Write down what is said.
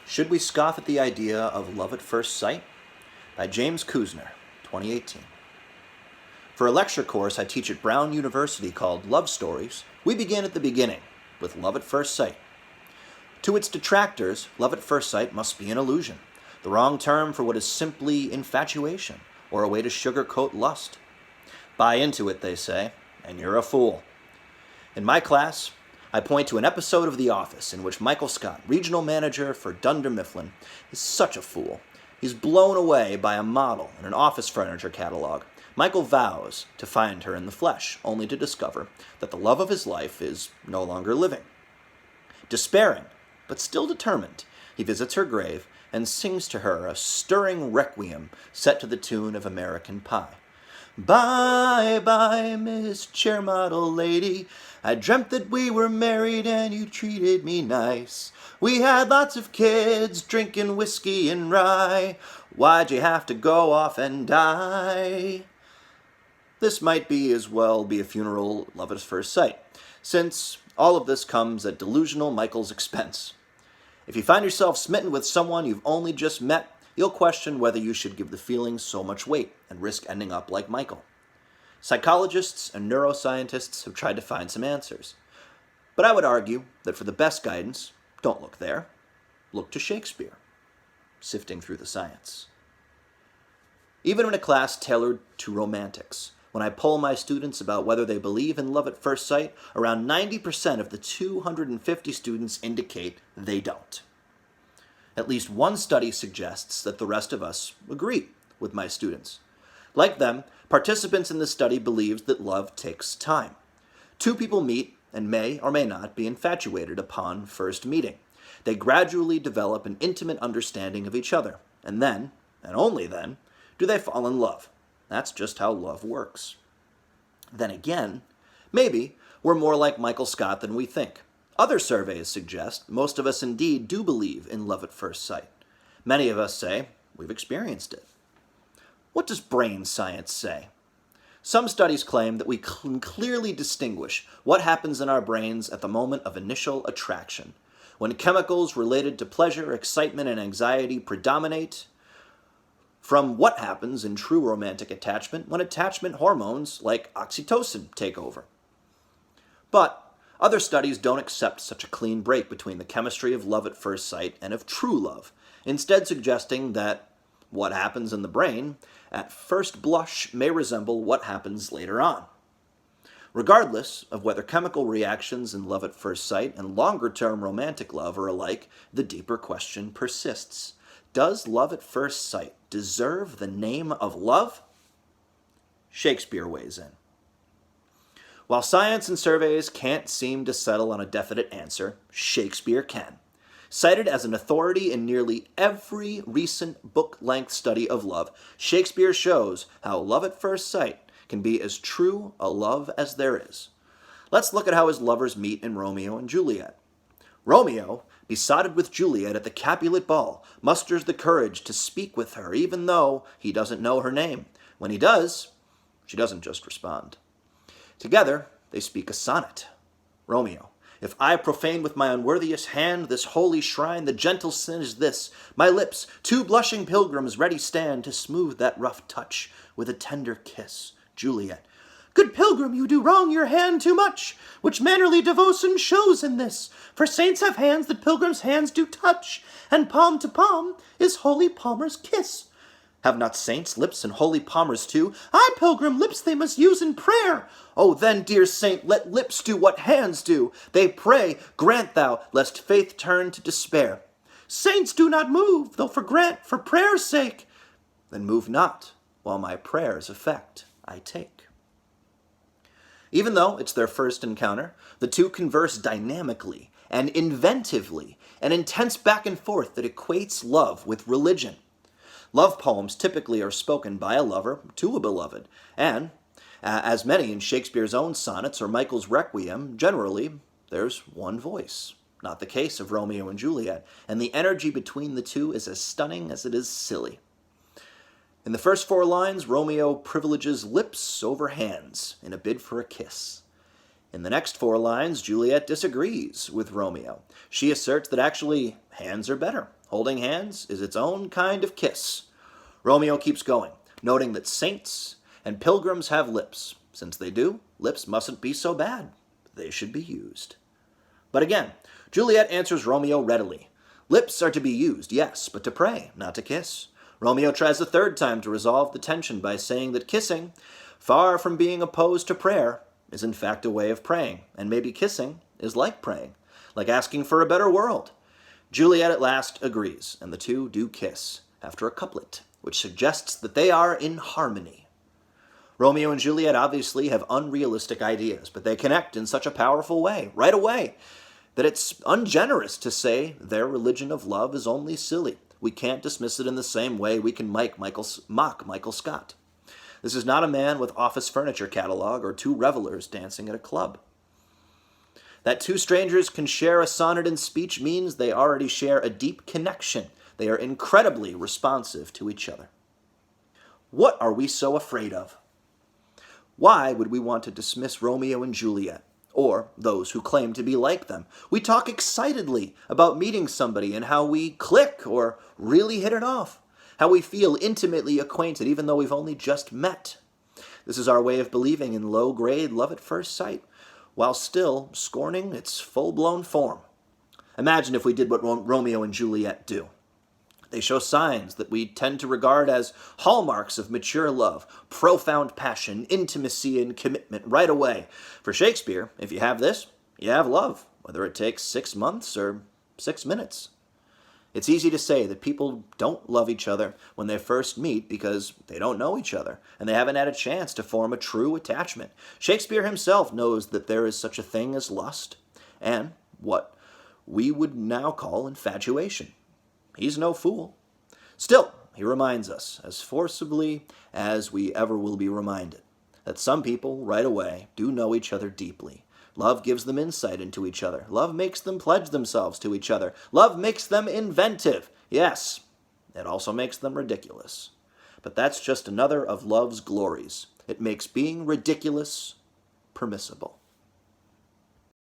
Should We Scoff at the Idea of Love at First Sight? By James Kuzner, 2018. For a lecture course I teach at Brown University called Love Stories, we begin at the beginning, with love at first sight. To its detractors, love at first sight must be an illusion, the wrong term for what is simply infatuation, or a way to sugarcoat lust. Buy into it, they say, and you're a fool. In my class, I point to an episode of The Office in which Michael Scott, regional manager for Dunder Mifflin, is such a fool. He's blown away by a model in an office furniture catalog. Michael vows to find her in the flesh, only to discover that the love of his life is no longer living. Despairing, but still determined, he visits her grave and sings to her a stirring requiem set to the tune of American Pie. Bye, bye, Miss Chair Model Lady. I dreamt that we were married and you treated me nice. We had lots of kids, drinking whiskey and rye. Why'd you have to go off and die? This might be as well be a funeral love at first sight, since all of this comes at delusional Michael's expense. If you find yourself smitten with someone you've only just met, you'll question whether you should give the feeling so much weight and risk ending up like Michael. Psychologists and neuroscientists have tried to find some answers. But I would argue that for the best guidance, don't look there. Look to Shakespeare, sifting through the science. Even in a class tailored to romantics, when I poll my students about whether they believe in love at first sight, around 90% of the 250 students indicate they don't. At least one study suggests that the rest of us agree with my students. Like them, participants in this study believed that love takes time. Two people meet and may or may not be infatuated upon first meeting. They gradually develop an intimate understanding of each other, and then, and only then, do they fall in love. That's just how love works. Then again, maybe we're more like Michael Scott than we think. Other surveys suggest most of us indeed do believe in love at first sight. Many of us say we've experienced it. What does brain science say? Some studies claim that we can clearly distinguish what happens in our brains at the moment of initial attraction, when chemicals related to pleasure, excitement, and anxiety predominate, from what happens in true romantic attachment when attachment hormones like oxytocin take over. But other studies don't accept such a clean break between the chemistry of love at first sight and of true love, instead suggesting that what happens in the brain at first blush may resemble what happens later on. Regardless of whether chemical reactions in love at first sight and longer-term romantic love are alike, the deeper question persists. Does love at first sight deserve the name of love? Shakespeare weighs in. While science and surveys can't seem to settle on a definite answer, Shakespeare can. Cited as an authority in nearly every recent book-length study of love, Shakespeare shows how love at first sight can be as true a love as there is. Let's look at how his lovers meet in Romeo and Juliet. Romeo, besotted with Juliet at the Capulet ball, musters the courage to speak with her even though he doesn't know her name. When he does, she doesn't just respond. Together, they speak a sonnet. Romeo: if I profane with my unworthiest hand this holy shrine, the gentle sin is this: my lips, two blushing pilgrims, ready stand to smooth that rough touch with a tender kiss. Juliet: good pilgrim, you do wrong your hand too much, which mannerly devotion shows in this. For saints have hands that pilgrims' hands do touch, and palm to palm is holy palmer's kiss. Have not saints lips and holy palmers too? Aye, pilgrim, lips they must use in prayer. Oh, then, dear saint, let lips do what hands do. They pray, grant thou, lest faith turn to despair. Saints do not move, though for prayer's sake. Then move not, while my prayer's effect I take. Even though it's their first encounter, the two converse dynamically and inventively, an intense back and forth that equates love with religion. Love poems typically are spoken by a lover to a beloved, and, as many in Shakespeare's own sonnets or Michael's Requiem, generally there's one voice. Not the case of Romeo and Juliet, and the energy between the two is as stunning as it is silly. In the first four lines, Romeo privileges lips over hands in a bid for a kiss. In the next 4 lines, Juliet disagrees with Romeo. She asserts that actually hands are better, Holding hands is its own kind of kiss. Romeo keeps going, noting that saints and pilgrims have lips. Since they do, lips mustn't be so bad. They should be used. But again, Juliet answers Romeo readily. Lips are to be used, yes, but to pray, not to kiss. Romeo tries a third time to resolve the tension by saying that kissing, far from being opposed to prayer, is in fact a way of praying, and maybe kissing is like praying, like asking for a better world. Juliet at last agrees, and the two do kiss, after a couplet, which suggests that they are in harmony. Romeo and Juliet obviously have unrealistic ideas, but they connect in such a powerful way, right away, that it's ungenerous to say their religion of love is only silly. We can't dismiss it in the same way we can mock Michael Scott. This is not a man with office furniture catalog or two revelers dancing at a club. That two strangers can share a sonnet in speech means they already share a deep connection. They are incredibly responsive to each other. What are we so afraid of? Why would we want to dismiss Romeo and Juliet, or those who claim to be like them? We talk excitedly about meeting somebody and how we click or really hit it off, how we feel intimately acquainted even though we've only just met. This is our way of believing in low-grade love at first sight, while still scorning its full-blown form. Imagine if we did what Romeo and Juliet do. They show signs that we tend to regard as hallmarks of mature love, profound passion, intimacy, and commitment right away. For Shakespeare, if you have this, you have love, whether it takes 6 months or 6 minutes. It's easy to say that people don't love each other when they first meet because they don't know each other, and they haven't had a chance to form a true attachment. Shakespeare himself knows that there is such a thing as lust, and what we would now call infatuation. He's no fool. Still, he reminds us, as forcibly as we ever will be reminded, that some people, right away, do know each other deeply. Love gives them insight into each other. Love makes them pledge themselves to each other. Love makes them inventive. Yes, it also makes them ridiculous. But that's just another of love's glories. It makes being ridiculous permissible.